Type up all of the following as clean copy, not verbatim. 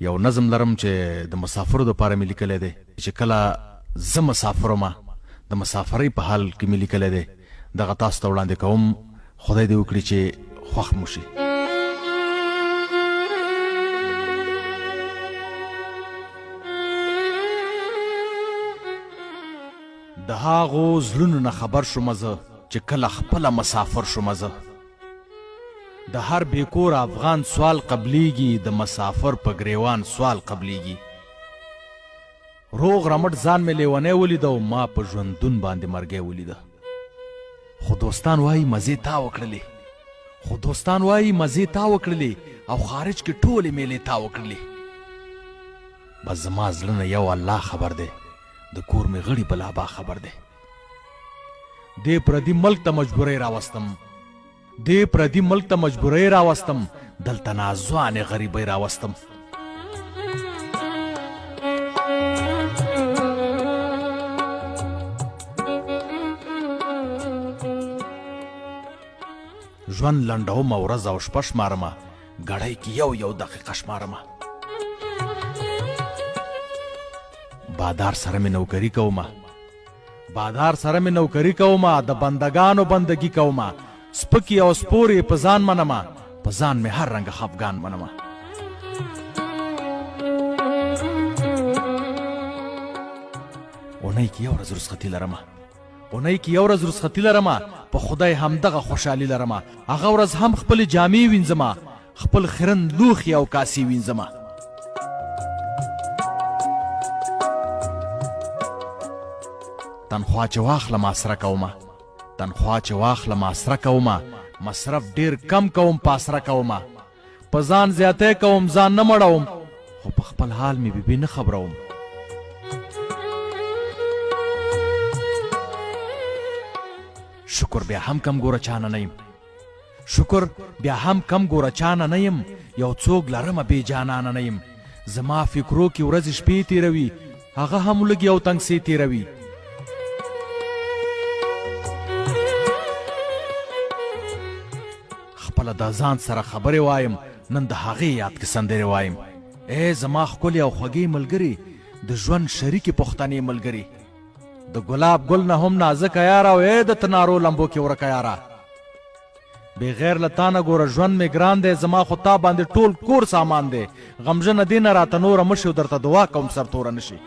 یو نظم لرم چې د مسافرو دپاره مې لیکلی دی چې کله زه مسافر وم د مسافرۍ په حال کې مې لیکلی دی دغه تاسو ته وړاندې کوم خدای دې وکړي چې خوښ مو شي. د هغو زړونو نه خبر شوم زه چې کله خپله مسافر شوم زه د هر بیکور افغان سوال قبلیږي د مسافر په ګریوان سوال قبلیږي. روغ رمټ ځان مې لیونی ولیده او ما په ژوندون باندې مرګی ولیده. خو دوستان وایي مزې تا وکړلې خو دوستان وایي مزې تا وکړلې او خارج کې ټولې میلې تا وکړلې. بس زما زړه نه یو الله خبر دی د کور مې غړي بل ابا خبر دی. دې پردي ملک ته مجبورۍ راوستم دې پردي ملک ته مجبورۍ راوستم دلته نازوانې غریبۍ راوستم. ژوند لنډوم او ورځ او شپه شمارمه ګړۍ کې یو دقیقه شمارمه. بادار سره مې نوکري کومه بادار سره مې نوکري کومه د بندګانو بندګي کومه. سپکې او سپورې په ځان منمه په ځان مې هر رنګه خفګان منمه. اونۍ کې یو ورځ رخصتي لرمه اونۍ کې یو ورځ رخصتي لرمه په خدای همدغه خوشحالي لرمه. هغه ورځ هم خپلې جامې وینځمه خپل خرن لوښي او کاسې وینځمه. تنخوا چې واخلم اسره کومه تنخوا چې واخلم اسره کومه. مصرف ډیر کم کوم په اسره کومه. په ځان زیاتی کوم ځان نه مړوم خو په خپل حال مې بیبي نه خبروم. شکر بیا هم کم ګوره چانه نه یم شکر بیا هم کم ګوره چانه نه یم. یو څوک لرمه بې جانانه نه یم. زما فکرو کې ورځې شپې تیروي هغه هم لږ یو تنګسې تیروي. خپله د ځان سره خبرې وایم نن د هغې یاد کې سندرې وایم. ای زما ښکلې او خوږې ملګرې د ژوند شریکې پښتنې ملګرې د ګلاب ګل نه هم نازکه یاره او ای د تنارو لمبو کې ورکه یاره. بغیر له تا نه ګوره ژوند مې ګران دی زما خو تا باندې ټول کور سامان دی. غمژنه دې نه راته نوره مشي او درته دعا کوم سرتوره نه شي.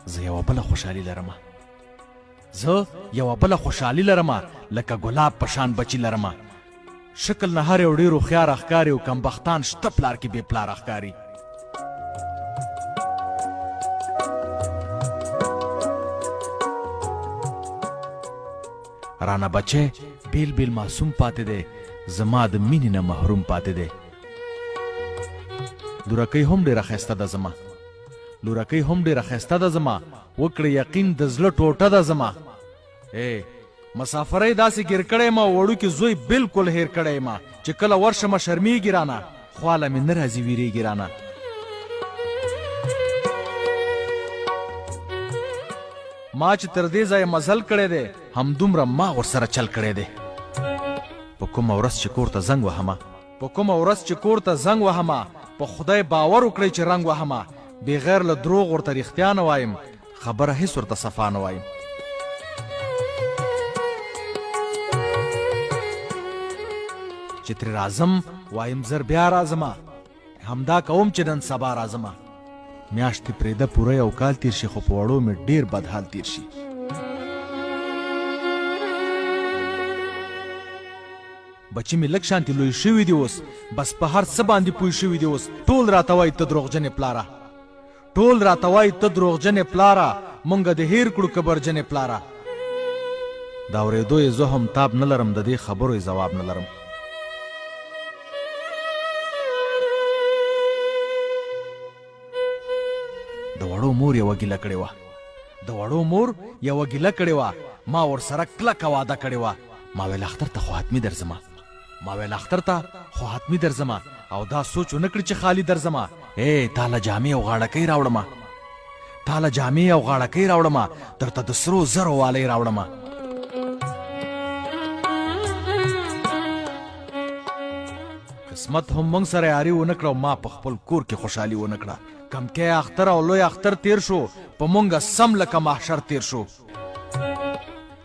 زه یوه بله خوشحالي لرمه لکه ګلاب په شان بچي لرمه. شکل نه هر یو ډېر هوښیار ښکاري او کمبختان شته پلار کې بې پلاره ښکاري. رانه بچی بیل بیل معصوم پاتې دی زما د مینې نه محروم پاتې دی. لورکۍ هم ډېره ښایسته ده زما وکړه یقین د زړه ټوټه ده زما. مسافرۍ داسې ګیر کړی ما وړوکې زوی بلکل هیر کړی ما چې کله ورشمه شرمیږي رانه خواله مې نه راځي ویریږي رانه. ما چې تر دې ځایه مزل کړی دی همدومره ما ورسره چل کړی دی. په کومه ورځ چې کور ته زنګ وهمه په خدای باور وکړئ چې رنګ وهمه. بغیر له دروغ ورته رښتیا نه وایم خبره هیڅ ورته صفا نه وایم. چې ترې راځم وایم زر بیا راځمه همدا کوم چې نن سبا راځمه. میاشتې پرېده پوره یو کال تیر شي خو په وړو مې ډېر بدحال تیر شي. بچي مې لږ شانتې لوی شوي دي اوس بس په هر څه باندې پوه شوي دي اوس. ټول راته وایي ته دروغجنې پلاره مونږه د هیر کړو کبرجنې پلاره. د اورېدو یې زه هم تاب نه لرم د دې خبرو یې ځواب نه لرم. د وړو مور یوه ګیله کړې وه ما ورسره کلکه واده کړې وه. ما ویل اختر ته خو حتمي درځمه او دا سوچ ونه کړي چې خالی درځمه. تاله جامې او غاړکۍ راوړمه درته د سرو زرو والۍ راوړمه. قسمت هم موږ سره یاري ونه کړه او ما په خپل کور کې خوشحالي ونه کړه. کمکی اختر او لوی اختر تیر شو، په مونږه سم لکه محشر تیر شو.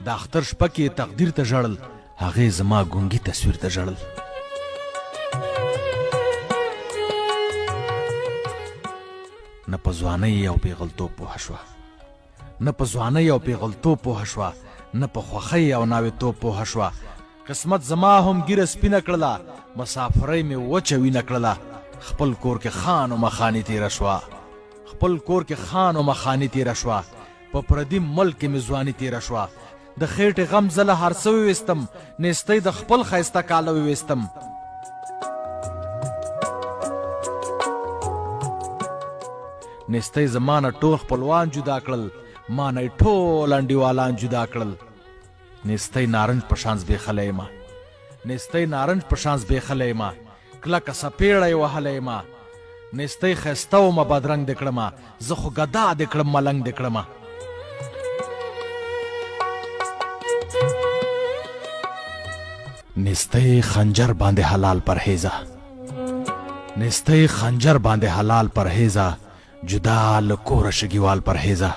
د اختر شپه کې تقدیر ته ژړل، هغې زما ګونګي تصویر ته ژړل. نه په ځوانۍ او پیغلتوب پوهه شوه، نه په ځوانۍ او پیغلتوب پوهه شوه، نه په خوښۍ او ناوېتوب پوهه شوه. قسمت زما هم ګیره سپینه کړله، مسافرۍ مې وچه وینه کړله. خپل کور کې خان و مخاني تیره شوه، خپل کور کې خان و مخاني تیره شوه. په پردي ملک کې مې ځواني تیره شوه. د خېټې غم زه له هر څه وویستم، نیستۍ د خپل ښایسته کاله وویستم. نیستۍ زما نه ټول خپلوان جدا کړل، ما نه یې ټول انډیوالان جدا کړل. نیستۍ نارنج په شان زبېښلی یمه، نیستۍ نارنج په شان زبېښلی یمه، کلکه سپېړه یې وهلی یمه. نیستۍ ښایسته ومه بدرنګ دې کړمه، زه خو ګدا دې کړم ملنګ دې کړمه. نیستۍ خنجر باندې حلال پرهیزه، نیستۍ خنجر باندې حلال پرهیزه. جدا له کوره شګیوال پرهیزه،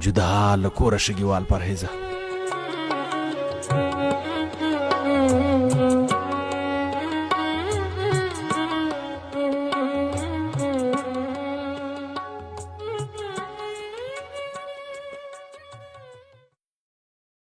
جدا له کوره شګیوال پرهیزه.